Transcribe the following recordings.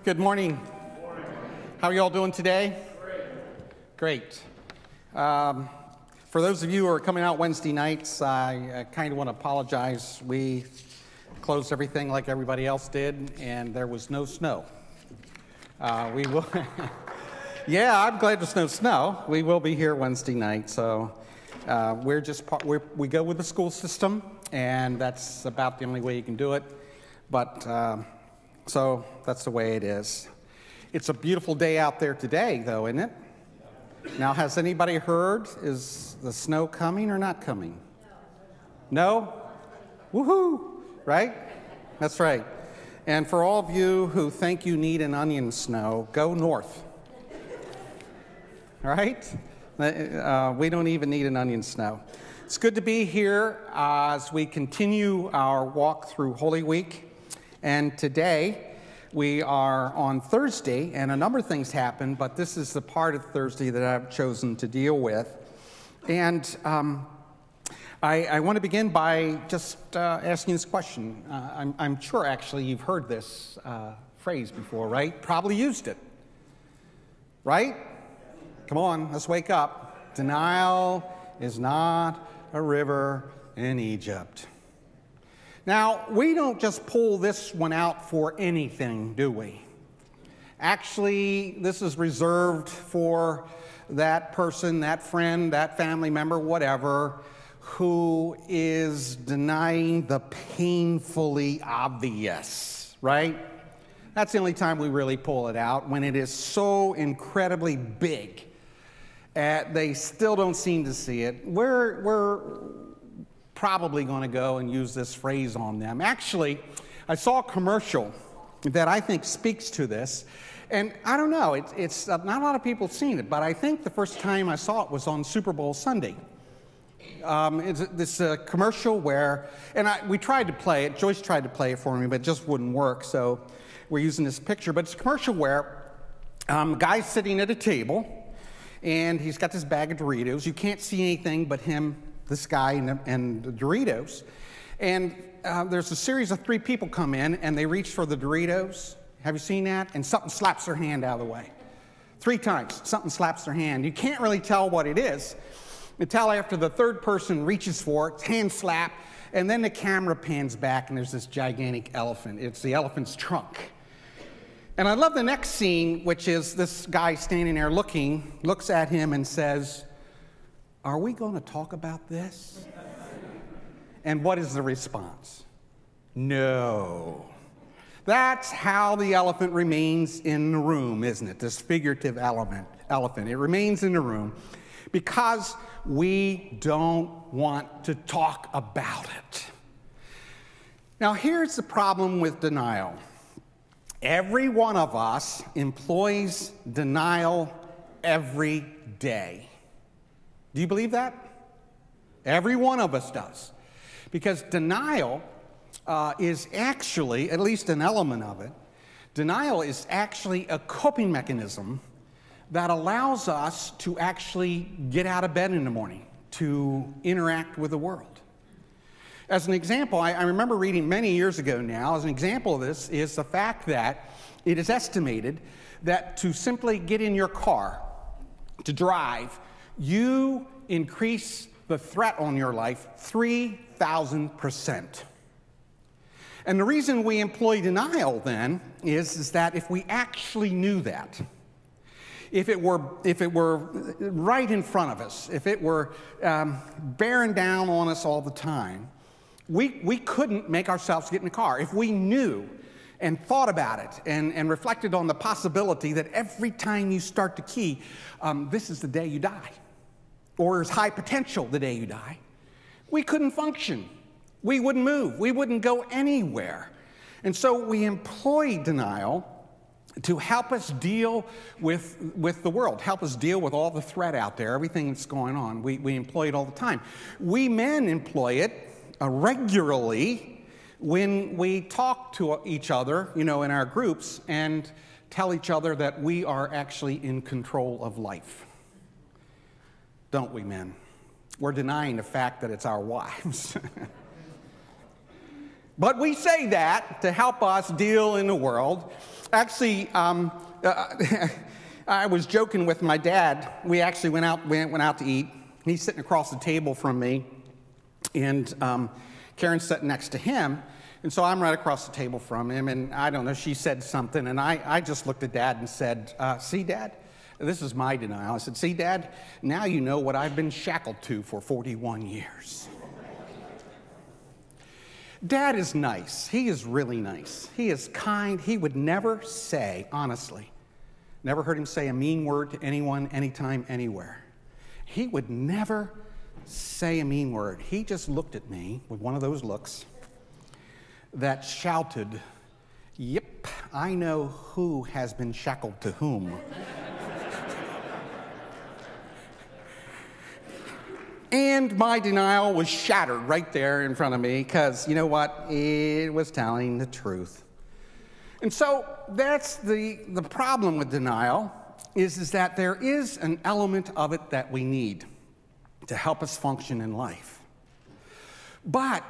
Good morning. How are you all doing today? Great. For those of you who are coming out Wednesday nights, I kind of want to apologize. We closed everything like everybody else did, and there was no snow. We will. Yeah, I'm glad there's no snow. We will be here Wednesday night, so we go with the school system, and that's about the only way you can do it. But so that's the way it is. It's a beautiful day out there today, though, isn't it? Now, has anybody heard, is the snow coming or not coming? No? Woohoo! Right? That's right. And for all of you who think you need an onion snow, go north. All right? We don't even need an onion snow. It's good to be here as we continue our walk through Holy Week. And today, we are on Thursday, and a number of things happen, but this is the part of Thursday that I've chosen to deal with. And I want to begin by just asking this question. I'm sure, actually, you've heard this phrase before, right? Probably used it. Right? Come on, let's wake up. Denial is not a river in Egypt. Now, we don't just pull this one out for anything, do we? Actually, this is reserved for that person, that friend, that family member, whatever, who is denying the painfully obvious, right? That's the only time we really pull it out, when it is so incredibly big. They still don't seem to see it. We're probably going to go and use this phrase on them. Actually, I saw a commercial that I think speaks to this, and I don't know, it's not a lot of people have seen it, but I think the first time I saw it was on Super Bowl Sunday. It's this commercial where, and we tried to play it, Joyce tried to play it for me, but it just wouldn't work, so we're using this picture, but it's a commercial where a guy's sitting at a table, and he's got this bag of Doritos. You can't see anything but him, this guy, and the Doritos. And there's a series of three people come in, and they reach for the Doritos. Have you seen that? And something slaps their hand out of the way. 3 times, something slaps their hand. You can't really tell what it is until after the third person reaches for it, hand slap, and then the camera pans back, and there's this gigantic elephant. It's the elephant's trunk. And I love the next scene, which is this guy standing there looks at him and says, "Are we going to talk about this?" And what is the response? No. That's how the elephant remains in the room, isn't it? This figurative elephant. It remains in the room because we don't want to talk about it. Now, here's the problem with denial. Every one of us employs denial every day. Do you believe that? Every one of us does. Because denial is actually, at least an element of it, denial is actually a coping mechanism that allows us to actually get out of bed in the morning, to interact with the world. As an example, I remember reading many years ago now, as an example of this is the fact that it is estimated that to simply get in your car, to drive, you increase the threat on your life 3,000%. And the reason we employ denial then is that if we actually knew that, if it were right in front of us, if it were bearing down on us all the time, we couldn't make ourselves get in the car. If we knew and thought about it and reflected on the possibility that every time you start the key, this is the day you die, or there's high potential the day you die, we couldn't function. We wouldn't move. We wouldn't go anywhere. And so we employ denial to help us deal with the world, help us deal with all the threat out there, everything that's going on. We employ it all the time. We men employ it regularly when we talk to each other, in our groups, and tell each other that we are actually in control of life. Don't we, men? We're denying the fact that it's our wives. But we say that to help us deal in the world. Actually, I was joking with my dad. We actually went out to eat. He's sitting across the table from me, and Karen's sitting next to him. And so I'm right across the table from him, and I don't know, she said something, and I just looked at Dad and said, see, Dad, this is my denial. I said, see, Dad, now you know what I've been shackled to for 41 years. Dad is nice. He is really nice. He is kind. He would never say, honestly, never heard him say a mean word to anyone, anytime, anywhere. He would never say a mean word. He just looked at me with one of those looks that shouted, yep, I know who has been shackled to whom. And my denial was shattered right there in front of me because, you know what, it was telling the truth. And so that's the problem with denial is that there is an element of it that we need to help us function in life. But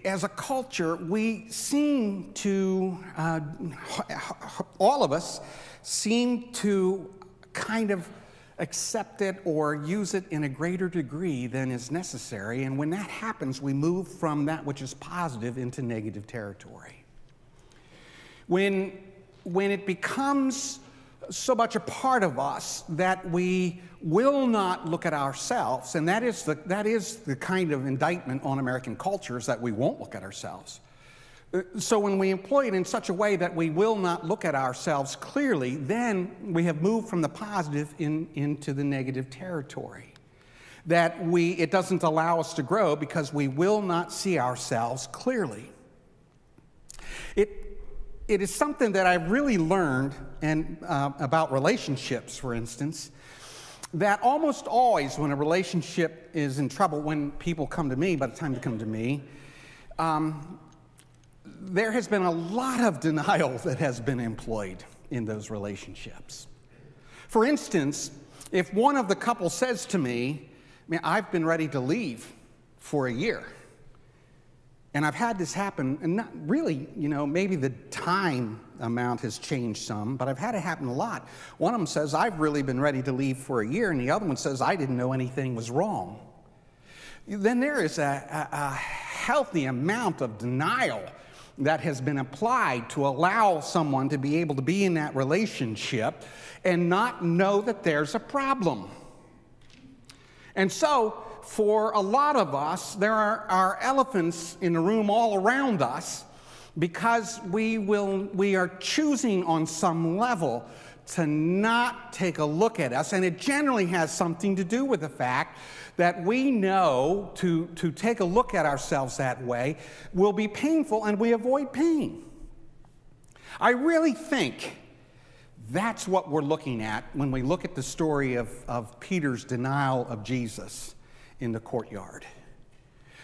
as a culture, we seem to, all of us seem to kind of accept it or use it in a greater degree than is necessary. And when that happens, we move from that which is positive into negative territory. When it becomes so much a part of us that we will not look at ourselves, and that is the kind of indictment on American culture, is that we won't look at ourselves. So when we employ it in such a way that we will not look at ourselves clearly, then we have moved from the positive into the negative territory. That it doesn't allow us to grow because we will not see ourselves clearly. It is something that I've really learned about relationships, for instance, that almost always when a relationship is in trouble, when people come to me, by the time they come to me, there has been a lot of denial that has been employed in those relationships. For instance, if one of the couple says to me, man, I've been ready to leave for a year, and I've had this happen, and not really, maybe the time amount has changed some, but I've had it happen a lot. One of them says, I've really been ready to leave for a year, and the other one says, I didn't know anything was wrong. Then there is a healthy amount of denial that has been applied to allow someone to be able to be in that relationship and not know that there's a problem. And so, for a lot of us, there are elephants in the room all around us because we are choosing on some level to not take a look at us, and it generally has something to do with the fact that we know to take a look at ourselves that way will be painful, and we avoid pain. I really think that's what we're looking at when we look at the story of Peter's denial of Jesus in the courtyard.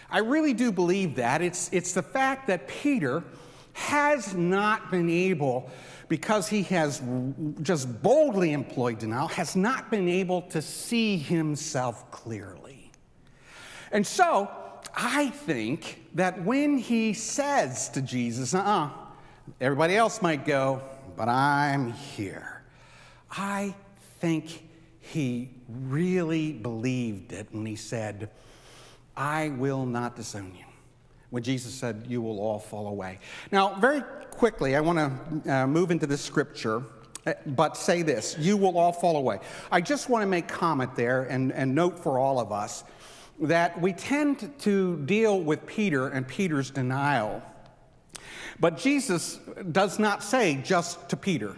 I really do believe that. It's the fact that Peter has not been able, because he has just boldly employed denial, has not been able to see himself clearly. And so, I think that when he says to Jesus, everybody else might go, but I'm here, I think he really believed it when he said, I will not disown you. When Jesus said, you will all fall away. Now, very quickly, I want to move into this scripture, but say this, you will all fall away. I just want to make comment there and note for all of us that we tend to deal with Peter and Peter's denial. But Jesus does not say just to Peter,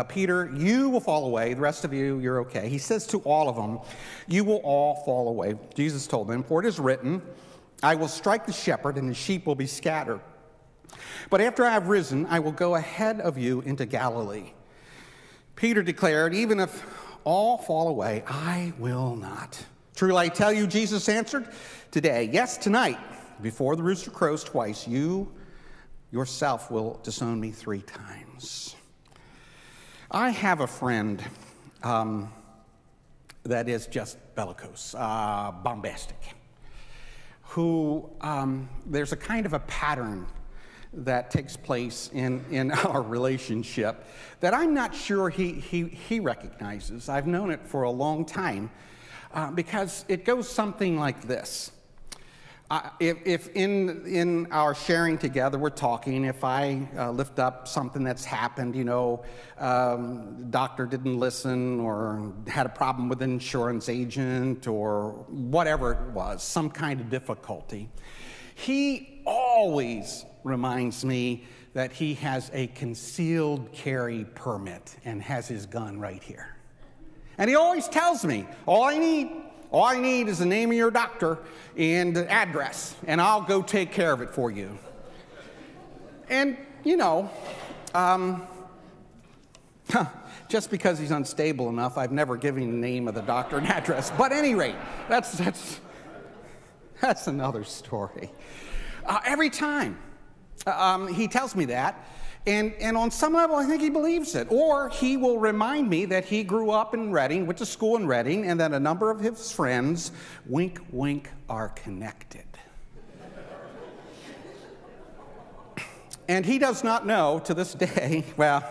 Peter, you will fall away. The rest of you, you're okay. He says to all of them, you will all fall away. Jesus told them, for it is written, I will strike the shepherd and the sheep will be scattered. But after I have risen, I will go ahead of you into Galilee. Peter declared, even if all fall away, I will not. Truly I tell you, Jesus answered, today, yes, tonight, before the rooster crows twice, you yourself will disown me 3 times. I have a friend that is just bellicose, bombastic, who there's a kind of a pattern that takes place in our relationship that I'm not sure he recognizes. I've known it for a long time because it goes something like this. If in our sharing together, we're talking, if I lift up something that's happened, doctor didn't listen or had a problem with an insurance agent or whatever it was, some kind of difficulty, he always reminds me that he has a concealed carry permit and has his gun right here. And he always tells me, all I need is the name of your doctor and the address, and I'll go take care of it for you. And, just because he's unstable enough, I've never given him the name of the doctor and address. But at any rate, that's another story. Every time he tells me that, and on some level, I think he believes it. Or he will remind me that he grew up in Reading, went to school in Reading, and that a number of his friends, wink, wink, are connected. And he does not know to this day, well,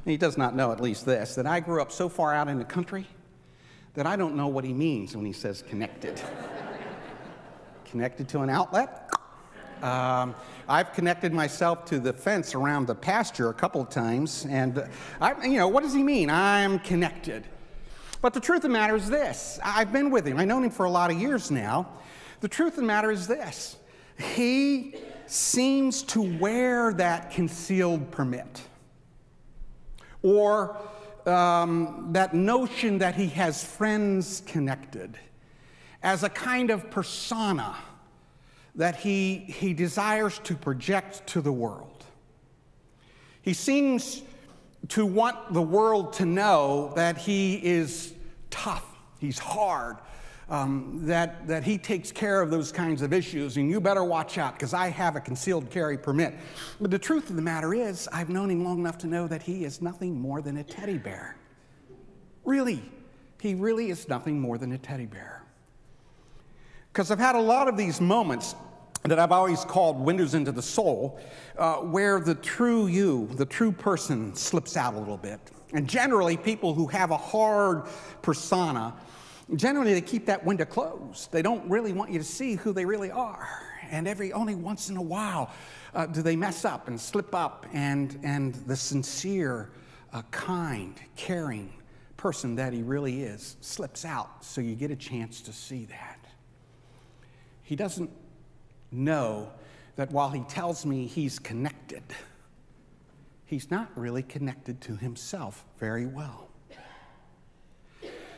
he does not know at least this, that I grew up so far out in the country that I don't know what he means when he says connected. Connected to an outlet? I've connected myself to the fence around the pasture a couple of times, and what does he mean? I'm connected. But the truth of the matter is this. I've been with him. I've known him for a lot of years now. The truth of the matter is this. He seems to wear that concealed permit, or that notion that he has friends connected, as a kind of persona that he desires to project to the world. He seems to want the world to know that he is tough, he's hard, that he takes care of those kinds of issues, and you better watch out because I have a concealed carry permit. But the truth of the matter is, I've known him long enough to know that he is nothing more than a teddy bear. Really, he really is nothing more than a teddy bear. Because I've had a lot of these moments that I've always called windows into the soul, where the true you, the true person, slips out a little bit. And generally, people who have a hard persona, generally they keep that window closed. They don't really want you to see who they really are. And only once in a while do they mess up and slip up, and the sincere, kind, caring person that he really is slips out, so you get a chance to see that. He doesn't know that while he tells me he's connected, he's not really connected to himself very well.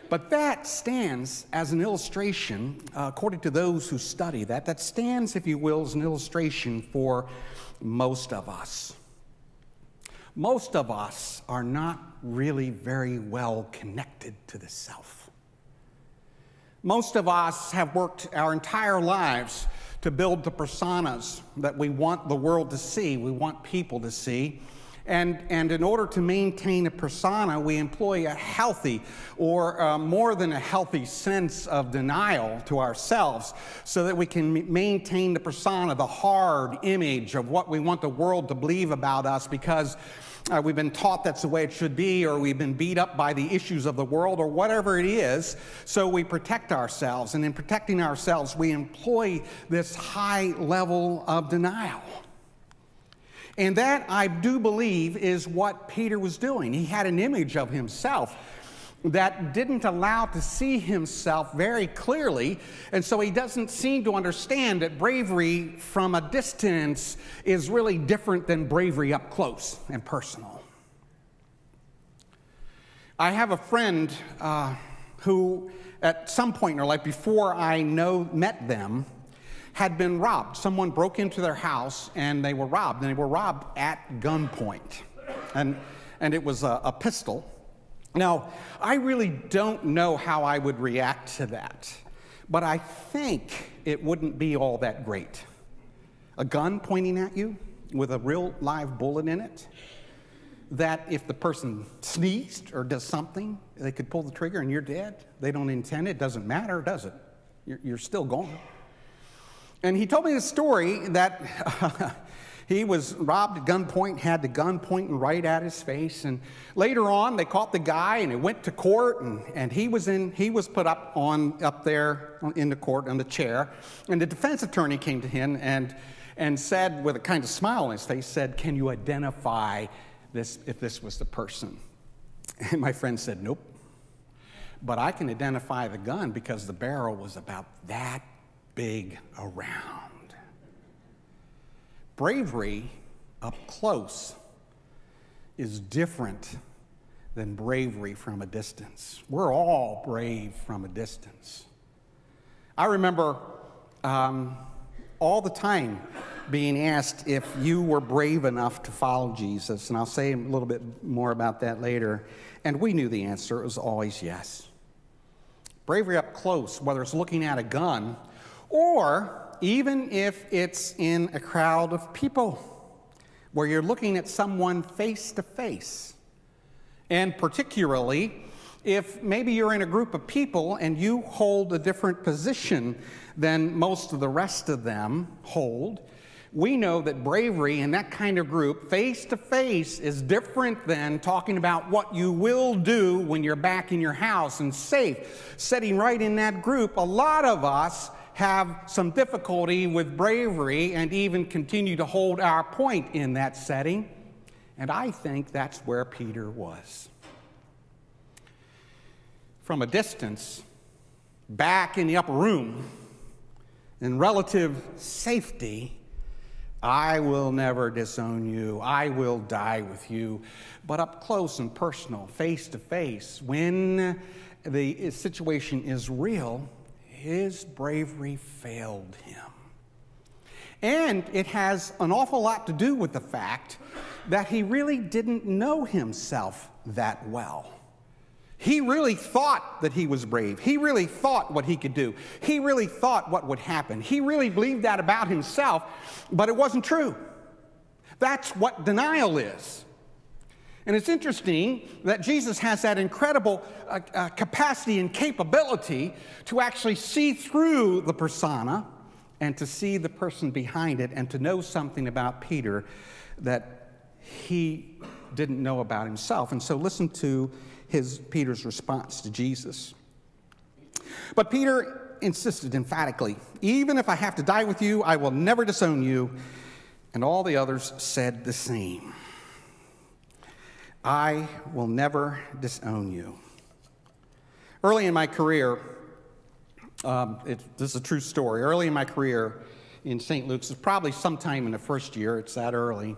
But that stands as an illustration, according to those who study that stands, if you will, as an illustration for most of us. Most of us are not really very well connected to the self. Most of us have worked our entire lives to build the personas that we want the world to see, we want people to see. And in order to maintain a persona, we employ a healthy or more than a healthy sense of denial to ourselves so that we can maintain the persona, the hard image of what we want the world to believe about us because we've been taught that's the way it should be, or we've been beat up by the issues of the world, or whatever it is, so we protect ourselves. And in protecting ourselves, we employ this high level of denial. And that, I do believe, is what Peter was doing. He had an image of himself that didn't allow to see himself very clearly, and so he doesn't seem to understand that bravery from a distance is really different than bravery up close and personal. I have a friend who, at some point in her life, before I met them, had been robbed. Someone broke into their house and they were robbed, and they were robbed at gunpoint. And it was a pistol. Now, I really don't know how I would react to that, but I think it wouldn't be all that great. A gun pointing at you with a real live bullet in it, that if the person sneezed or does something, they could pull the trigger and you're dead. They don't intend it. Doesn't matter, does it? You're still gone. And he told me the story that he was robbed at gunpoint, had the gun pointing right at his face. And later on, they caught the guy, and it went to court, and he was put up there in the court on the chair. And the defense attorney came to him and said, with a kind of smile on his face, said, "Can you identify this if this was the person?" And my friend said, "Nope. But I can identify the gun because the barrel was about that big around." Bravery up close is different than bravery from a distance. We're all brave from a distance. I remember all the time being asked if you were brave enough to follow Jesus, and I'll say a little bit more about that later, and we knew the answer. It was always yes. Bravery up close, whether it's looking at a gun or even if it's in a crowd of people where you're looking at someone face to face. And particularly if maybe you're in a group of people and you hold a different position than most of the rest of them hold, we know that bravery in that kind of group, face to face, is different than talking about what you will do when you're back in your house and safe. Sitting right in that group, a lot of us have some difficulty with bravery and even continue to hold our point in that setting. And I think that's where Peter was. From a distance, back in the upper room, in relative safety, I will never disown you. I will die with you. But up close and personal, face to face, when the situation is real, his bravery failed him. And it has an awful lot to do with the fact that he really didn't know himself that well. He really thought that he was brave. He really thought what he could do. He really thought what would happen. He really believed that about himself, but it wasn't true. That's what denial is. And it's interesting that Jesus has that incredible capacity and capability to actually see through the persona and to see the person behind it and to know something about Peter that he didn't know about himself. And so listen to Peter's response to Jesus. But Peter insisted emphatically, "Even if I have to die with you, I will never disown you." And all the others said the same. I will never disown you. Early in my career, this is a true story. Early in my career in St. Luke's, it's probably sometime in the first year, it's that early.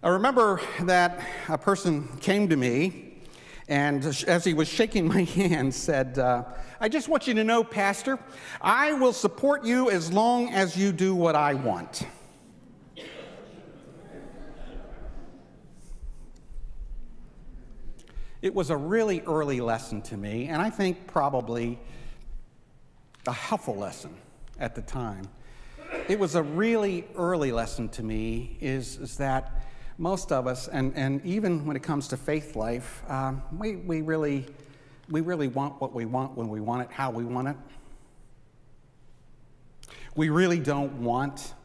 I remember that a person came to me, and as he was shaking my hand, said, "I just want you to know, Pastor, I will support you as long as you do what I want." It was a really early lesson to me, and I think probably a helpful lesson at the time. It was a really early lesson to me, is that most of us, and even when it comes to faith life, we really want what we want when we want it, how we want it. We really don't want,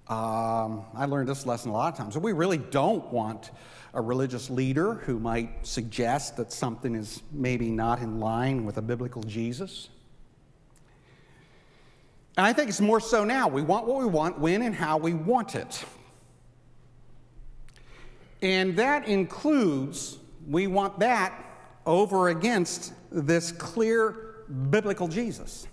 I learned this lesson a lot of times, we really don't want a religious leader who might suggest that something is maybe not in line with a biblical Jesus. And I think it's more so now. We want what we want, when and how we want it. And that includes, we want that over against this clear biblical Jesus.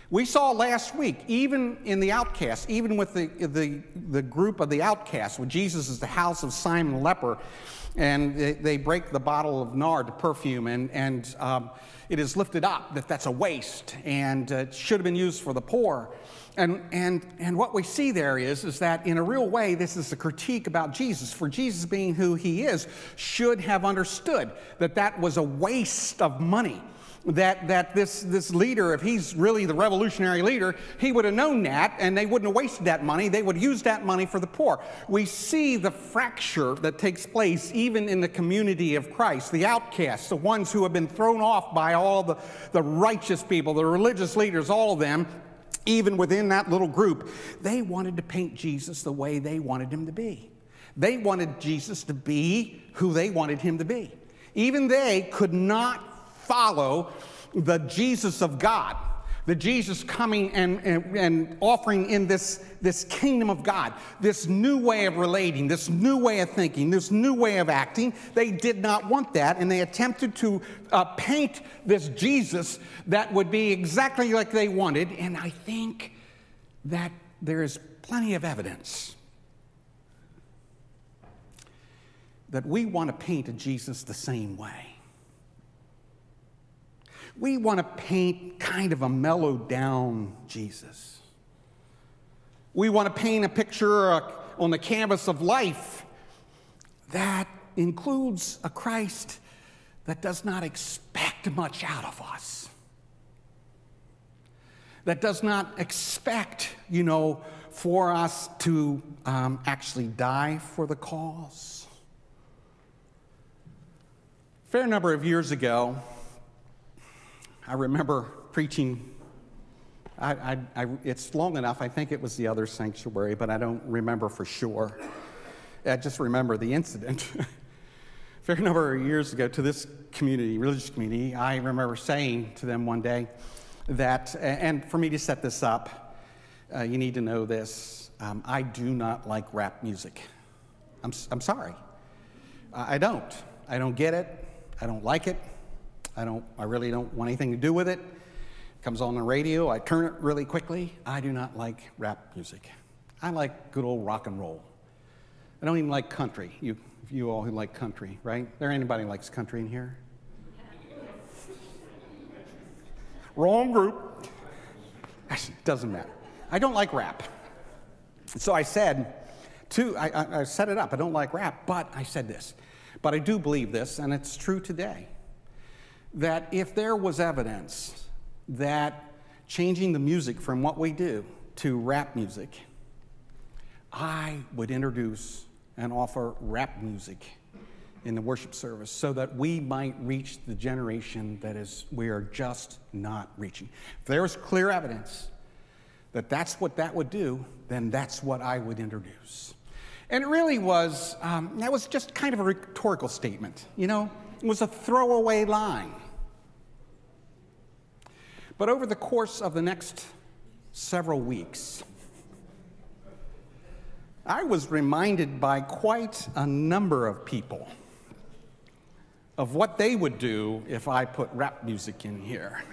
We saw last week, even in the outcasts, even with the group of the outcasts, when Jesus is the house of Simon the leper, and they break the bottle of nard, the perfume, and it is lifted up that that's a waste, and it should have been used for the poor. And what we see there is that in a real way, this is a critique about Jesus. For Jesus being who he is, should have understood that that was a waste of money. That this leader, if he's really the revolutionary leader, he would have known that, and they wouldn't have wasted that money. They would use that money for the poor. We see the fracture that takes place even in the community of Christ, the outcasts, the ones who have been thrown off by all the righteous people, the religious leaders, all of them. even within that little group, they wanted to paint Jesus the way they wanted him to be. They wanted Jesus to be who they wanted him to be. Even they could not follow the Jesus of God, the Jesus coming and offering in this kingdom of God, this new way of relating, this new way of thinking, this new way of acting. They did not want that, and they attempted to paint this Jesus that would be exactly like they wanted, and I think that there is plenty of evidence that we want to paint a Jesus the same way. We want to paint kind of a mellowed down Jesus. We want to paint a picture on the canvas of life that includes a Christ that does not expect much out of us. That does not expect, for us to actually die for the cause. A fair number of years ago, I remember preaching, it's long enough, I think it was the other sanctuary, but I don't remember for sure. I just remember the incident. A fair number of years ago to this community, religious community, I remember saying to them one day that, and for me to set this up, you need to know this, I do not like rap music. I'm sorry. I don't get it. I don't like it. I really don't want anything to do with it. It comes on the radio, I turn it really quickly. I do not like rap music. I like good old rock and roll. I don't even like country. You all who like country, right? There anybody who likes country in here? Wrong group. Actually, it doesn't matter. I don't like rap. So I said, I set it up. I don't like rap, but I said this. But I do believe this, and it's true today, that if there was evidence that changing the music from what we do to rap music, I would introduce and offer rap music in the worship service so that we might reach the generation that we are just not reaching. If there was clear evidence that that's what that would do, then that's what I would introduce. And it really was, that was just kind of a rhetorical statement, It was a throwaway line. But over the course of the next several weeks, I was reminded by quite a number of people of what they would do if I put rap music in here,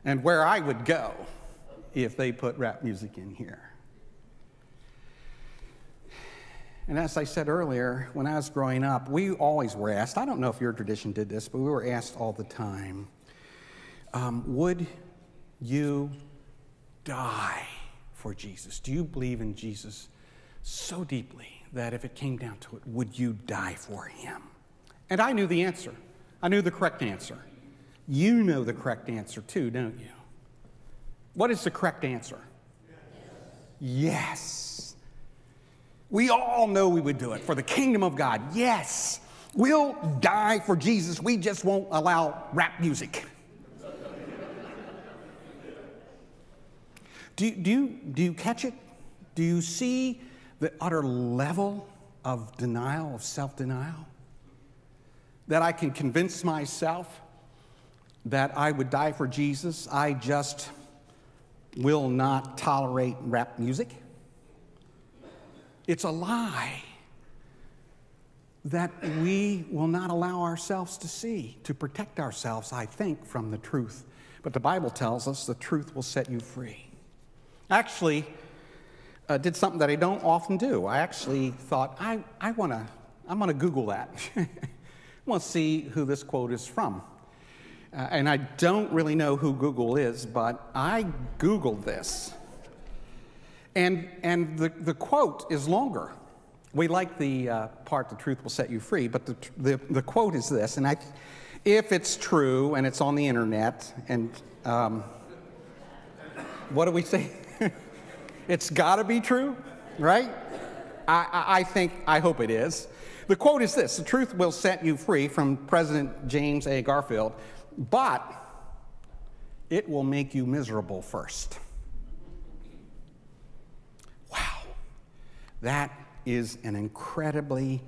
and where I would go if they put rap music in here. And as I said earlier, when I was growing up, we always were asked, I don't know if your tradition did this, but we were asked all the time, would you die for Jesus? Do you believe in Jesus so deeply that if it came down to it, would you die for him? And I knew the answer. I knew the correct answer. You know the correct answer too, don't you? What is the correct answer? Yes. We all know we would do it for the kingdom of God. Yes, we'll die for Jesus. We just won't allow rap music. Do you catch it? Do you see the utter level of denial, of self-denial? That I can convince myself that I would die for Jesus. I just will not tolerate rap music. It's a lie that we will not allow ourselves to see, to protect ourselves, I think, from the truth. But the Bible tells us the truth will set you free. Actually, did something that I don't often do. I actually thought, I'm gonna Google that. I want to see who this quote is from. And I don't really know who Google is, but I Googled this. And the quote is longer. We like the part, the truth will set you free, but the quote is this, and if it's true, and it's on the internet, and what do we say? It's gotta be true, right? I hope it is. The quote is this: the truth will set you free, from President James A. Garfield, but it will make you miserable first. Wow. That is an incredibly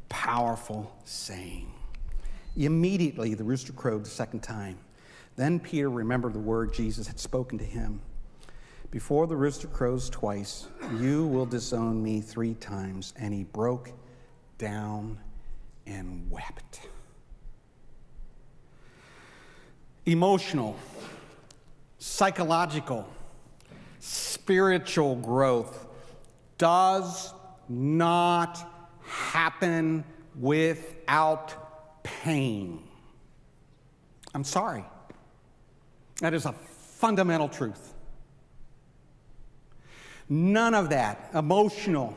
powerful saying. Immediately, the rooster crowed the second time. Then Peter remembered the word Jesus had spoken to him. Before the rooster crows twice, you will disown me 3 times. And he broke down and wept. Emotional, psychological, spiritual growth does not happen without pain. I'm sorry. That is a fundamental truth. None of that emotional,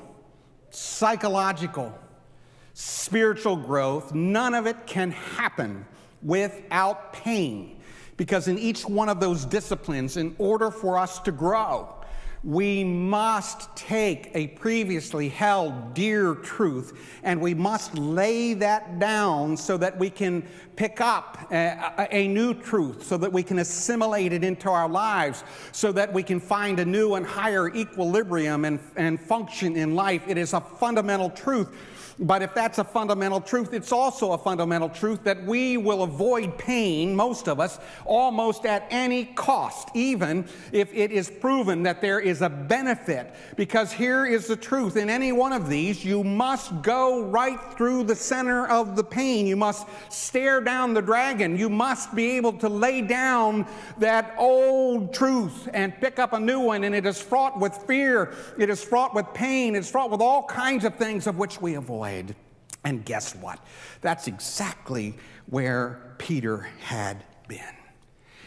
psychological, spiritual growth, none of it can happen without pain. Because in each one of those disciplines, in order for us to grow, we must take a previously held dear truth and we must lay that down so that we can pick up a new truth, so that we can assimilate it into our lives, so that we can find a new and higher equilibrium and function in life. It is a fundamental truth. But if that's a fundamental truth, it's also a fundamental truth that we will avoid pain, most of us, almost at any cost, even if it is proven that there is a benefit. Because here is the truth. In any one of these, you must go right through the center of the pain. You must stare down the dragon. You must be able to lay down that old truth and pick up a new one. And it is fraught with fear. It is fraught with pain. It's fraught with all kinds of things of which we avoid. And guess what? That's exactly where Peter had been.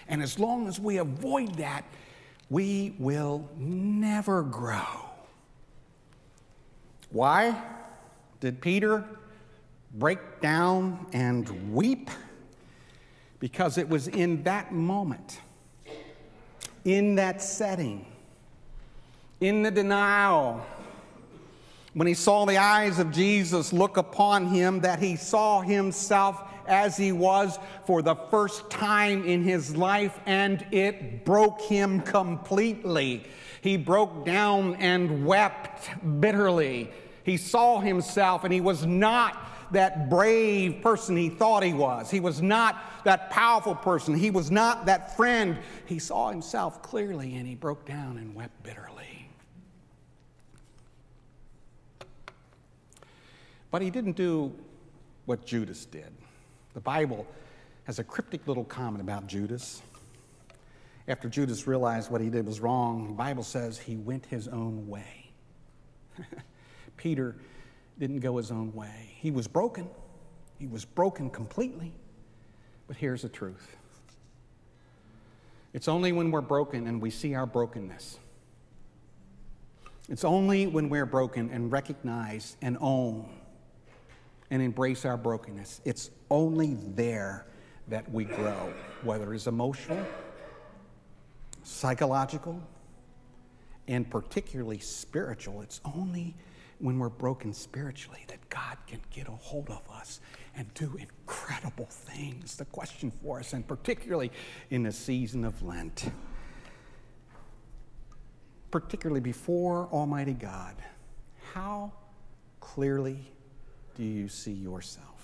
And as long as we avoid that, we will never grow. Why did Peter break down and weep? Because it was in that moment, in that setting, in the denial, when he saw the eyes of Jesus look upon him, that he saw himself as he was for the first time in his life, and it broke him completely. He broke down and wept bitterly. He saw himself, and he was not that brave person he thought he was. He was not that powerful person. He was not that friend. He saw himself clearly, and he broke down and wept bitterly. But he didn't do what Judas did. The Bible has a cryptic little comment about Judas. After Judas realized what he did was wrong, the Bible says he went his own way. Peter didn't go his own way. He was broken. He was broken completely. But here's the truth. It's only when we're broken and we see our brokenness. It's only when we're broken and recognize and own and embrace our brokenness. It's only there that we grow, whether it's emotional, psychological, and particularly spiritual. It's only when we're broken spiritually that God can get a hold of us and do incredible things. The question for us, and particularly in the season of Lent, particularly before Almighty God, how clearly do you see yourself?